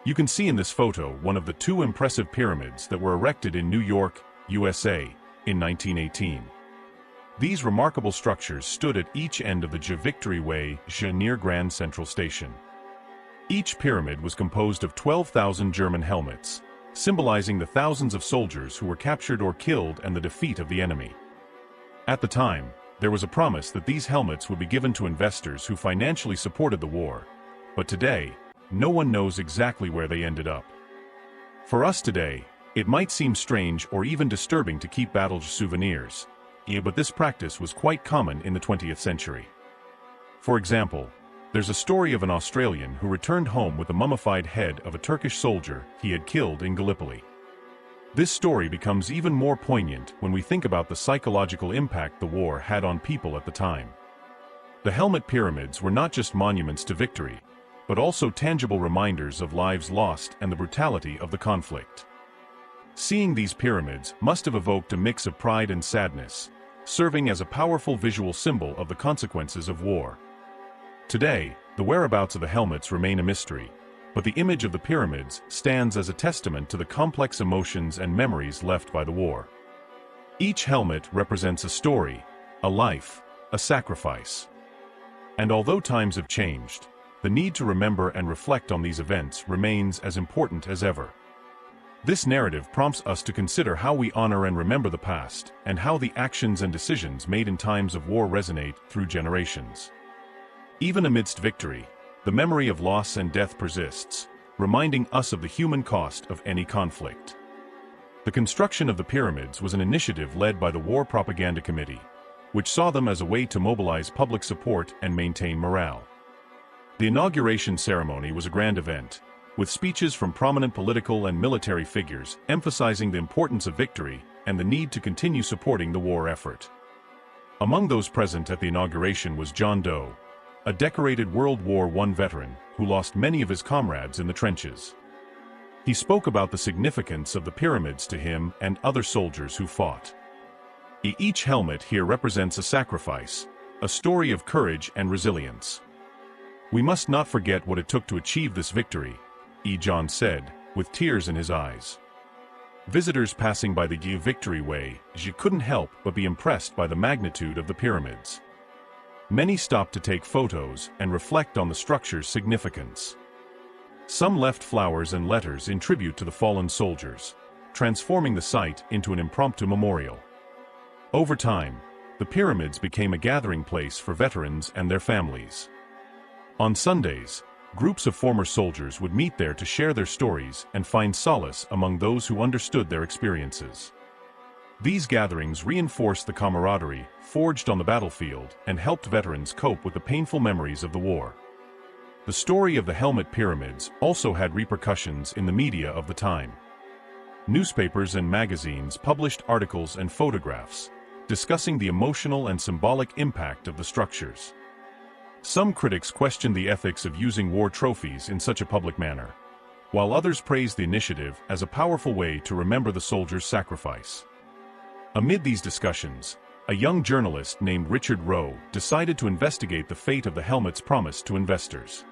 You can see in this photo one of the two impressive pyramids that were erected in New York, USA, in 1918. These remarkable structures stood at each end of the Je Victory Way near Grand Central Station. Each pyramid was composed of 12,000 German helmets, symbolizing the thousands of soldiers who were captured or killed and the defeat of the enemy. At the time, there was a promise that these helmets would be given to investors who financially supported the war, but today, no one knows exactly where they ended up. For us today, it might seem strange or even disturbing to keep battle souvenirs, but this practice was quite common in the 20th century. For example, there's a story of an Australian who returned home with the mummified head of a Turkish soldier he had killed in Gallipoli. This story becomes even more poignant when we think about the psychological impact the war had on people at the time. The helmet pyramids were not just monuments to victory, but also tangible reminders of lives lost and the brutality of the conflict. Seeing these pyramids must have evoked a mix of pride and sadness, serving as a powerful visual symbol of the consequences of war. Today, the whereabouts of the helmets remain a mystery, but the image of the pyramids stands as a testament to the complex emotions and memories left by the war. Each helmet represents a story, a life, a sacrifice. And although times have changed, the need to remember and reflect on these events remains as important as ever. This narrative prompts us to consider how we honor and remember the past, and how the actions and decisions made in times of war resonate through generations. Even amidst victory, the memory of loss and death persists, reminding us of the human cost of any conflict. The construction of the pyramids was an initiative led by the War Propaganda Committee, which saw them as a way to mobilize public support and maintain morale. The inauguration ceremony was a grand event, with speeches from prominent political and military figures emphasizing the importance of victory and the need to continue supporting the war effort. Among those present at the inauguration was John Doe, a decorated World War I veteran who lost many of his comrades in the trenches. He spoke about the significance of the pyramids to him and other soldiers who fought. Each helmet here represents a sacrifice, a story of courage and resilience. "We must not forget what it took to achieve this victory," John said, with tears in his eyes. Visitors passing by the Je Victory Way couldn't help but be impressed by the magnitude of the pyramids. Many stopped to take photos and reflect on the structure's significance. Some left flowers and letters in tribute to the fallen soldiers, transforming the site into an impromptu memorial. Over time, the pyramids became a gathering place for veterans and their families. On Sundays, groups of former soldiers would meet there to share their stories and find solace among those who understood their experiences. These gatherings reinforced the camaraderie forged on the battlefield and helped veterans cope with the painful memories of the war. The story of the helmet pyramids also had repercussions in the media of the time. Newspapers and magazines published articles and photographs, discussing the emotional and symbolic impact of the structures. Some critics questioned the ethics of using war trophies in such a public manner, while others praised the initiative as a powerful way to remember the soldiers' sacrifice. Amid these discussions, a young journalist named Richard Rowe decided to investigate the fate of the helmets promised to investors.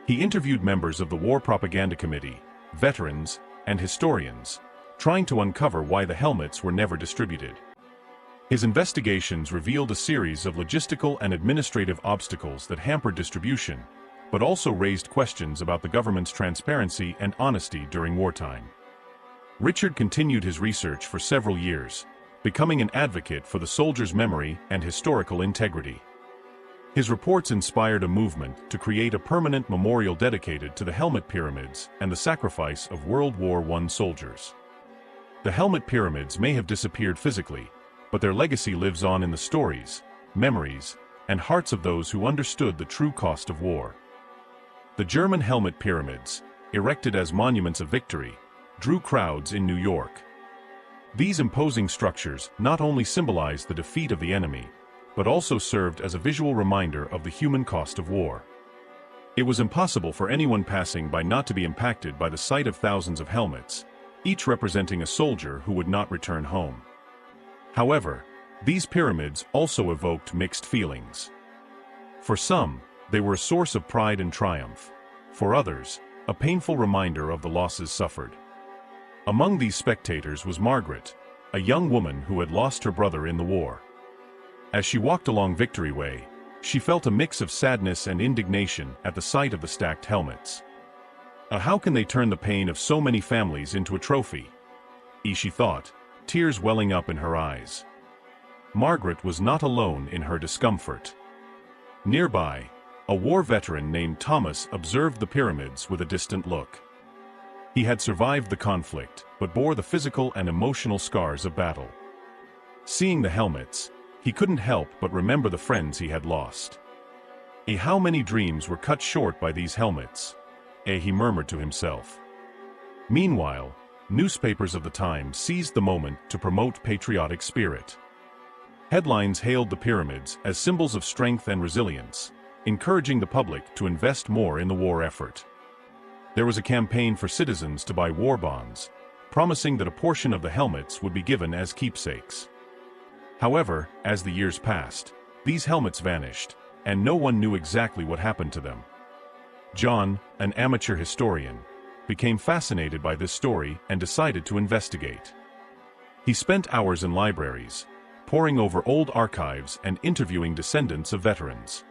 He interviewed members of the War Propaganda Committee, veterans, and historians, trying to uncover why the helmets were never distributed. His investigations revealed a series of logistical and administrative obstacles that hampered distribution, but also raised questions about the government's transparency and honesty during wartime. Richard continued his research for several years, becoming an advocate for the soldiers' memory and historical integrity. His reports inspired a movement to create a permanent memorial dedicated to the helmet pyramids and the sacrifice of World War I soldiers. The helmet pyramids may have disappeared physically, but their legacy lives on in the stories, memories, and hearts of those who understood the true cost of war. The German helmet pyramids, erected as monuments of victory, drew crowds in New York. These imposing structures not only symbolized the defeat of the enemy, but also served as a visual reminder of the human cost of war. It was impossible for anyone passing by not to be impacted by the sight of thousands of helmets, each representing a soldier who would not return home. However, these pyramids also evoked mixed feelings. For some, they were a source of pride and triumph. For others, a painful reminder of the losses suffered. Among these spectators was Margaret, a young woman who had lost her brother in the war. As she walked along Victory Way, she felt a mix of sadness and indignation at the sight of the stacked helmets. How can they turn the pain of so many families into a trophy? She thought, tears welling up in her eyes. Margaret was not alone in her discomfort. Nearby, a war veteran named Thomas observed the pyramids with a distant look. He had survived the conflict, but bore the physical and emotional scars of battle. Seeing the helmets, he couldn't help but remember the friends he had lost. How many dreams were cut short by these helmets? He murmured to himself. Meanwhile, newspapers of the time seized the moment to promote patriotic spirit. Headlines hailed the pyramids as symbols of strength and resilience, encouraging the public to invest more in the war effort. There was a campaign for citizens to buy war bonds, promising that a portion of the helmets would be given as keepsakes. However, as the years passed, these helmets vanished, and no one knew exactly what happened to them. John, an amateur historian, became fascinated by this story and decided to investigate. He spent hours in libraries, poring over old archives and interviewing descendants of veterans.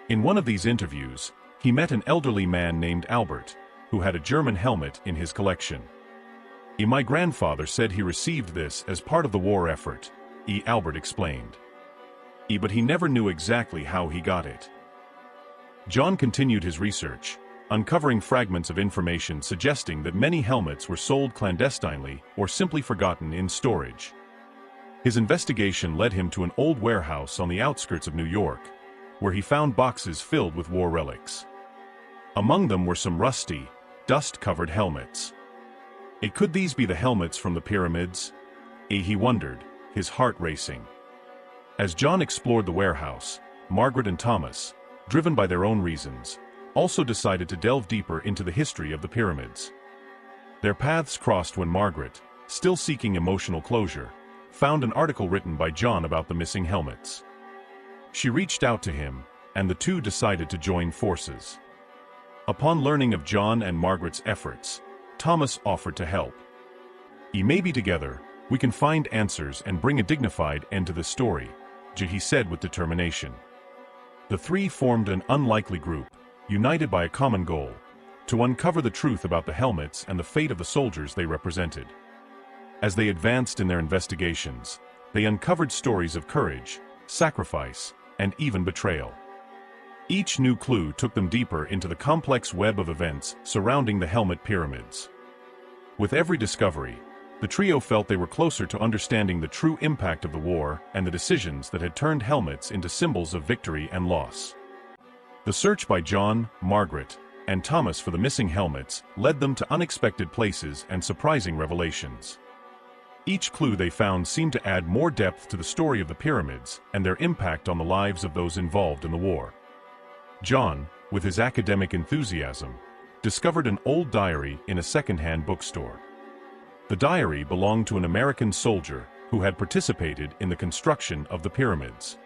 In one of these interviews, he met an elderly man named Albert, who had a German helmet in his collection. My grandfather said he received this as part of the war effort, Albert explained. But he never knew exactly how he got it. John continued his research, uncovering fragments of information suggesting that many helmets were sold clandestinely or simply forgotten in storage. His investigation led him to an old warehouse on the outskirts of New York, where he found boxes filled with war relics. Among them were some rusty, dust-covered helmets. Could these be the helmets from the pyramids? He wondered, his heart racing. As John explored the warehouse, Margaret and Thomas, driven by their own reasons, also decided to delve deeper into the history of the pyramids. Their paths crossed when Margaret, still seeking emotional closure, found an article written by John about the missing helmets. She reached out to him, and the two decided to join forces. Upon learning of John and Margaret's efforts, Thomas offered to help. Maybe together, we can find answers and bring a dignified end to the story, he said with determination. The three formed an unlikely group, united by a common goal, to uncover the truth about the helmets and the fate of the soldiers they represented. As they advanced in their investigations, they uncovered stories of courage, sacrifice, and even betrayal. Each new clue took them deeper into the complex web of events surrounding the helmet pyramids. With every discovery, the trio felt they were closer to understanding the true impact of the war and the decisions that had turned helmets into symbols of victory and loss. The search by John, Margaret, and Thomas for the missing helmets led them to unexpected places and surprising revelations. Each clue they found seemed to add more depth to the story of the pyramids and their impact on the lives of those involved in the war. John, with his academic enthusiasm, discovered an old diary in a second-hand bookstore. The diary belonged to an American soldier who had participated in the construction of the pyramids.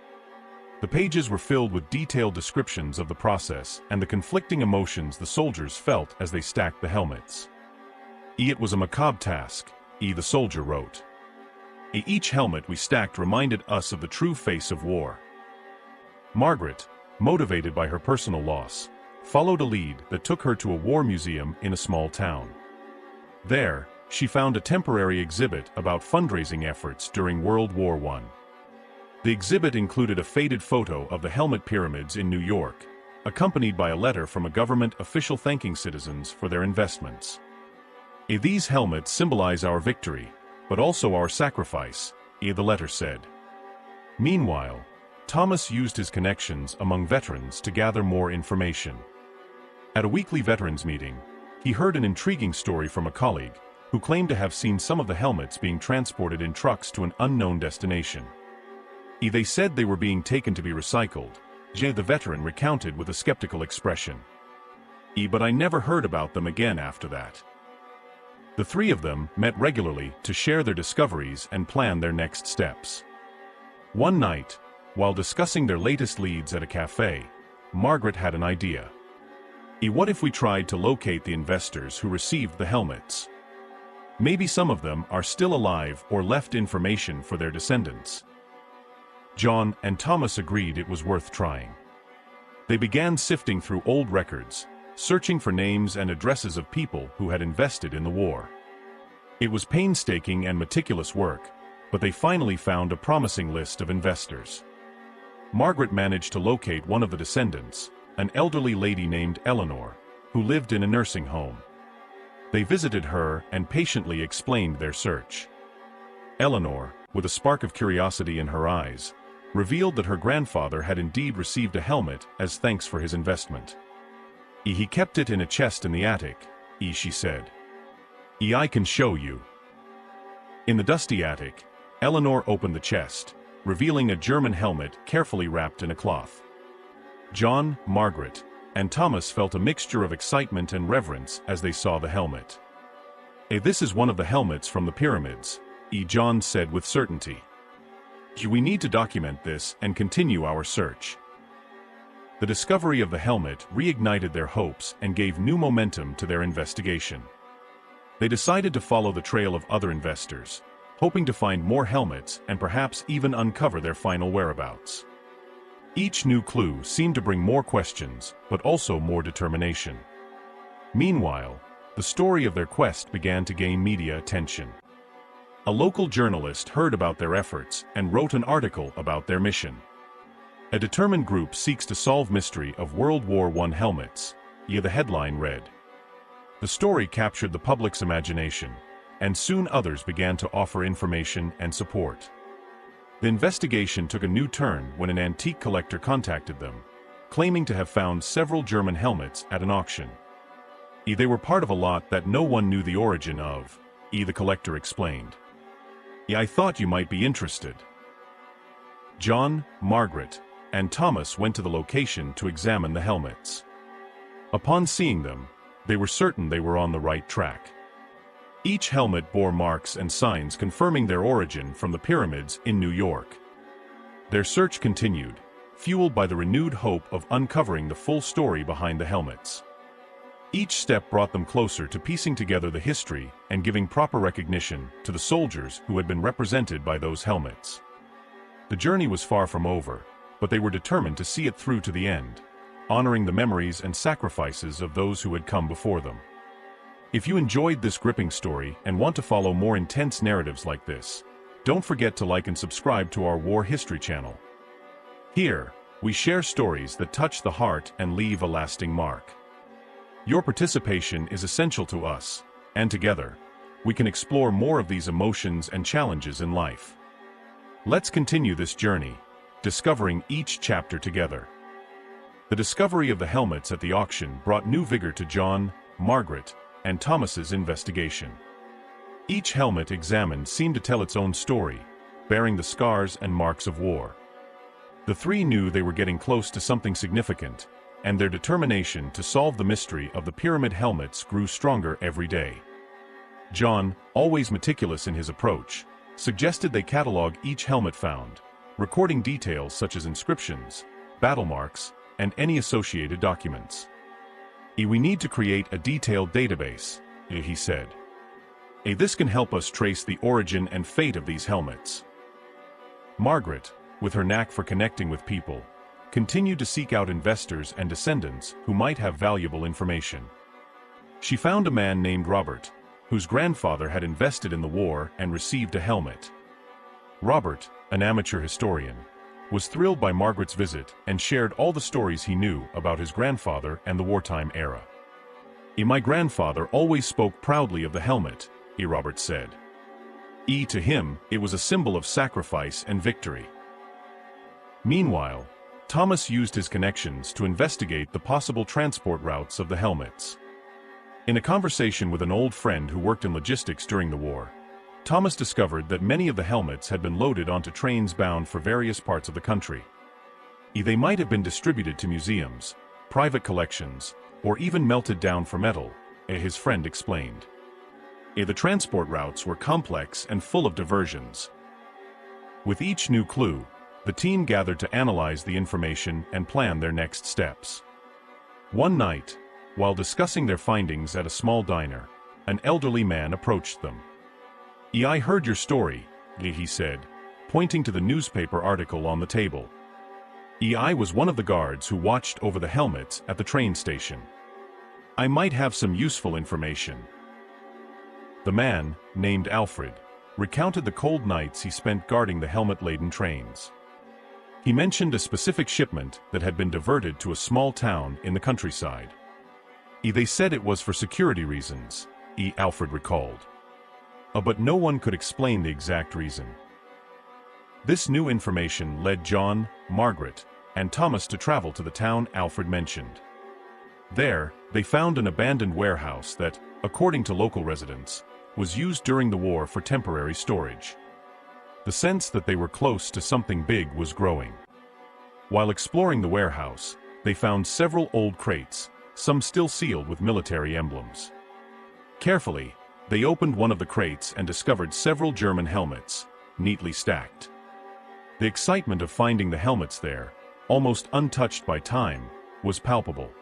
The pages were filled with detailed descriptions of the process and the conflicting emotions the soldiers felt as they stacked the helmets. It was a macabre task, the soldier wrote. Each helmet we stacked reminded us of the true face of war. Margaret, motivated by her personal loss, followed a lead that took her to a war museum in a small town. There, she found a temporary exhibit about fundraising efforts during World War I. The exhibit included a faded photo of the helmet pyramids in New York, accompanied by a letter from a government official thanking citizens for their investments. These helmets symbolize our victory, but also our sacrifice, the letter said. Meanwhile, Thomas used his connections among veterans to gather more information. At a weekly veterans meeting, he heard an intriguing story from a colleague who claimed to have seen some of the helmets being transported in trucks to an unknown destination. They said they were being taken to be recycled, the veteran recounted with a skeptical expression. But I never heard about them again after that. The three of them met regularly to share their discoveries and plan their next steps. One night, while discussing their latest leads at a cafe, Margaret had an idea. What if we tried to locate the investors who received the helmets? Maybe some of them are still alive or left information for their descendants. John and Thomas agreed it was worth trying. They began sifting through old records, searching for names and addresses of people who had invested in the war. It was painstaking and meticulous work, but they finally found a promising list of investors. Margaret managed to locate one of the descendants, an elderly lady named Eleanor, who lived in a nursing home. They visited her and patiently explained their search. Eleanor, with a spark of curiosity in her eyes, revealed that her grandfather had indeed received a helmet as thanks for his investment. He kept it in a chest in the attic, she said. I can show you. In the dusty attic, Eleanor opened the chest, revealing a German helmet carefully wrapped in a cloth. John, Margaret, and Thomas felt a mixture of excitement and reverence as they saw the helmet. This is one of the helmets from the pyramids, John said with certainty. We need to document this and continue our search. The discovery of the helmet reignited their hopes and gave new momentum to their investigation. They decided to follow the trail of other investors, hoping to find more helmets and perhaps even uncover their final whereabouts. Each new clue seemed to bring more questions, but also more determination. Meanwhile, the story of their quest began to gain media attention. A local journalist heard about their efforts and wrote an article about their mission. A determined group seeks to solve mystery of World War I helmets, the headline read. The story captured the public's imagination, and soon others began to offer information and support. The investigation took a new turn when an antique collector contacted them, claiming to have found several German helmets at an auction. They were part of a lot that no one knew the origin of, the collector explained. I thought you might be interested. John, Margaret, and Thomas went to the location to examine the helmets. Upon seeing them, they were certain they were on the right track. Each helmet bore marks and signs confirming their origin from the pyramids in New York. Their search continued, fueled by the renewed hope of uncovering the full story behind the helmets. Each step brought them closer to piecing together the history and giving proper recognition to the soldiers who had been represented by those helmets. The journey was far from over, but they were determined to see it through to the end, honoring the memories and sacrifices of those who had come before them. If you enjoyed this gripping story and want to follow more intense narratives like this, don't forget to like and subscribe to our War History channel. Here, we share stories that touch the heart and leave a lasting mark. Your participation is essential to us, and together, we can explore more of these emotions and challenges in life. Let's continue this journey, discovering each chapter together. The discovery of the helmets at the auction brought new vigor to John, Margaret, and Thomas's investigation. Each helmet examined seemed to tell its own story, bearing the scars and marks of war. The three knew they were getting close to something significant, and their determination to solve the mystery of the pyramid helmets grew stronger every day. John, always meticulous in his approach, suggested they catalog each helmet found, recording details such as inscriptions, battle marks, and any associated documents. We need to create a detailed database, he said. This can help us trace the origin and fate of these helmets. Margaret, with her knack for connecting with people, continued to seek out investors and descendants who might have valuable information. She found a man named Robert, whose grandfather had invested in the war and received a helmet. Robert, an amateur historian, was thrilled by Margaret's visit and shared all the stories he knew about his grandfather and the wartime era. My grandfather always spoke proudly of the helmet, Robert said. To him, it was a symbol of sacrifice and victory. Meanwhile, Thomas used his connections to investigate the possible transport routes of the helmets. In a conversation with an old friend who worked in logistics during the war, Thomas discovered that many of the helmets had been loaded onto trains bound for various parts of the country. They might have been distributed to museums, private collections, or even melted down for metal, his friend explained. The transport routes were complex and full of diversions. With each new clue, the team gathered to analyze the information and plan their next steps. One night, While discussing their findings at a small diner, an elderly man approached them. "I heard your story," he said, pointing to the newspaper article on the table. "I was one of the guards who watched over the helmets at the train station. I might have some useful information." The man, named Alfred, recounted the cold nights he spent guarding the helmet-laden trains. He mentioned a specific shipment that had been diverted to a small town in the countryside. They said it was for security reasons, Alfred recalled. But no one could explain the exact reason. This new information led John, Margaret, and Thomas to travel to the town Alfred mentioned. There, they found an abandoned warehouse that, according to local residents, was used during the war for temporary storage. The sense that they were close to something big was growing. While exploring the warehouse, they found several old crates, some still sealed with military emblems. Carefully, they opened one of the crates and discovered several German helmets, neatly stacked. The excitement of finding the helmets there, almost untouched by time, was palpable.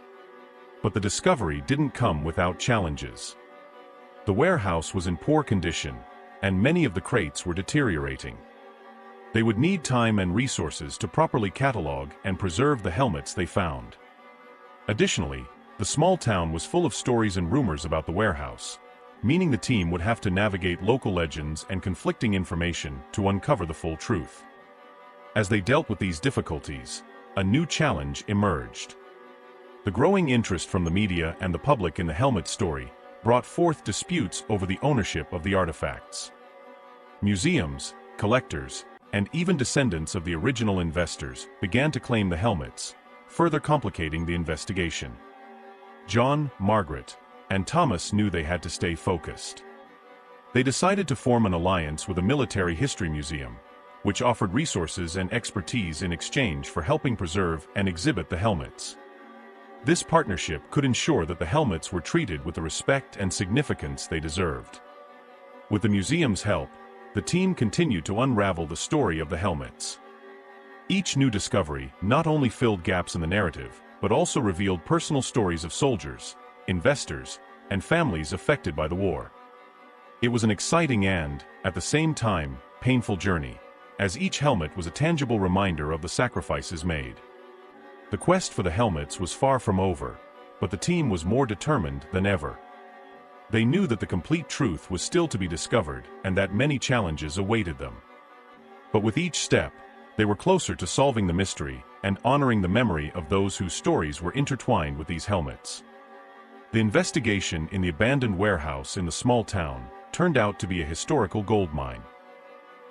But the discovery didn't come without challenges. The warehouse was in poor condition, and many of the crates were deteriorating. They would need time and resources to properly catalog and preserve the helmets they found. Additionally, the small town was full of stories and rumors about the warehouse, meaning the team would have to navigate local legends and conflicting information to uncover the full truth. As they dealt with these difficulties, a new challenge emerged. The growing interest from the media and the public in the helmet story brought forth disputes over the ownership of the artifacts. Museums, collectors, and even descendants of the original investors began to claim the helmets, further complicating the investigation. John, Margaret, and Thomas knew they had to stay focused. They decided to form an alliance with a military history museum, which offered resources and expertise in exchange for helping preserve and exhibit the helmets. This partnership could ensure that the helmets were treated with the respect and significance they deserved. With the museum's help, the team continued to unravel the story of the helmets. Each new discovery not only filled gaps in the narrative, but also revealed personal stories of soldiers, investors, and families affected by the war. It was an exciting and, at the same time, painful journey, as each helmet was a tangible reminder of the sacrifices made. The quest for the helmets was far from over, but the team was more determined than ever. They knew that the complete truth was still to be discovered and that many challenges awaited them. But with each step, they were closer to solving the mystery and honoring the memory of those whose stories were intertwined with these helmets. The investigation in the abandoned warehouse in the small town turned out to be a historical goldmine.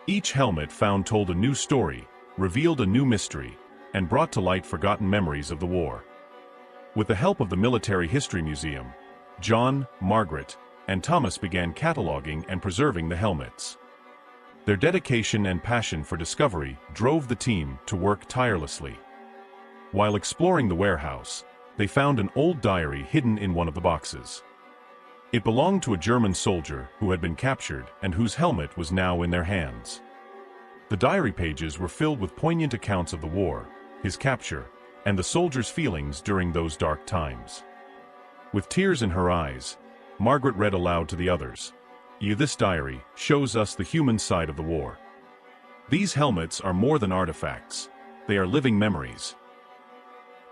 Each helmet found told a new story, revealed a new mystery, and brought to light forgotten memories of the war. With the help of the Military History Museum, John, Margaret, and Thomas began cataloging and preserving the helmets. Their dedication and passion for discovery drove the team to work tirelessly. While exploring the warehouse, they found an old diary hidden in one of the boxes. It belonged to a German soldier who had been captured and whose helmet was now in their hands. The diary pages were filled with poignant accounts of the war, his capture, and the soldier's feelings during those dark times. With tears in her eyes, Margaret read aloud to the others, "This diary shows us the human side of the war. These helmets are more than artifacts, they are living memories."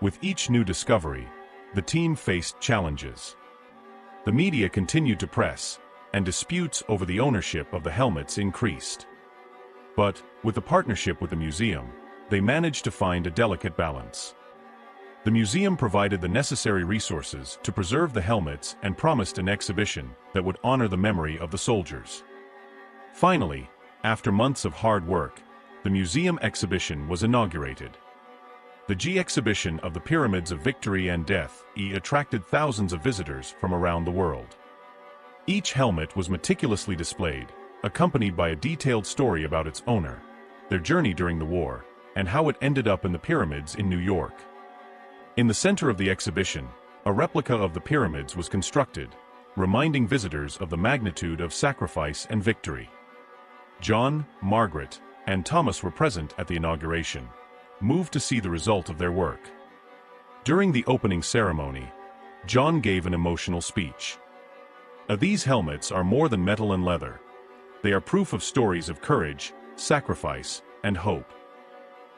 With each new discovery, the team faced challenges. The media continued to press, and disputes over the ownership of the helmets increased. But, with the partnership with the museum, they managed to find a delicate balance. The museum provided the necessary resources to preserve the helmets and promised an exhibition that would honor the memory of the soldiers. Finally, after months of hard work, the museum exhibition was inaugurated. The G-Exhibition of the Pyramids of Victory and Death attracted thousands of visitors from around the world. Each helmet was meticulously displayed, accompanied by a detailed story about its owner, their journey during the war, and how it ended up in the pyramids in New York. In the center of the exhibition, a replica of the pyramids was constructed, reminding visitors of the magnitude of sacrifice and victory. John, Margaret, and Thomas were present at the inauguration, moved to see the result of their work. During the opening ceremony, John gave an emotional speech. These helmets are more than metal and leather. They are proof of stories of courage, sacrifice, and hope.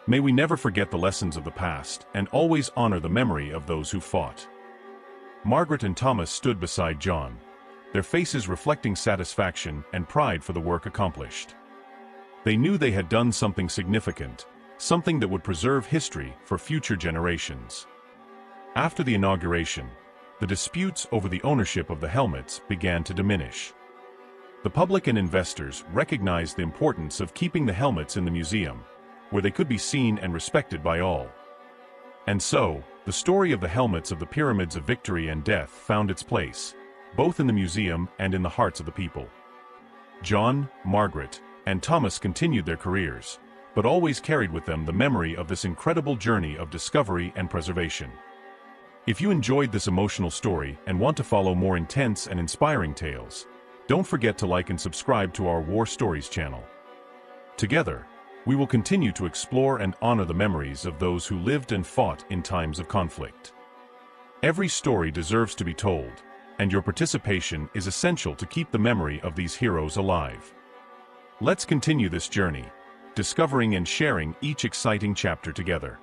May we never forget the lessons of the past and always honor the memory of those who fought. Margaret and Thomas stood beside John, their faces reflecting satisfaction and pride for the work accomplished. They knew they had done something significant, something that would preserve history for future generations. After the inauguration, the disputes over the ownership of the helmets began to diminish. The public and investors recognized the importance of keeping the helmets in the museum, where they could be seen and respected by all. And so, the story of the helmets of the Pyramids of Victory and Death found its place, both in the museum and in the hearts of the people. John, Margaret, and Thomas continued their careers, but always carried with them the memory of this incredible journey of discovery and preservation. If you enjoyed this emotional story and want to follow more intense and inspiring tales, don't forget to like and subscribe to our War Stories channel. Together, we will continue to explore and honor the memories of those who lived and fought in times of conflict. Every story deserves to be told, and your participation is essential to keep the memory of these heroes alive. Let's continue this journey, discovering and sharing each exciting chapter together.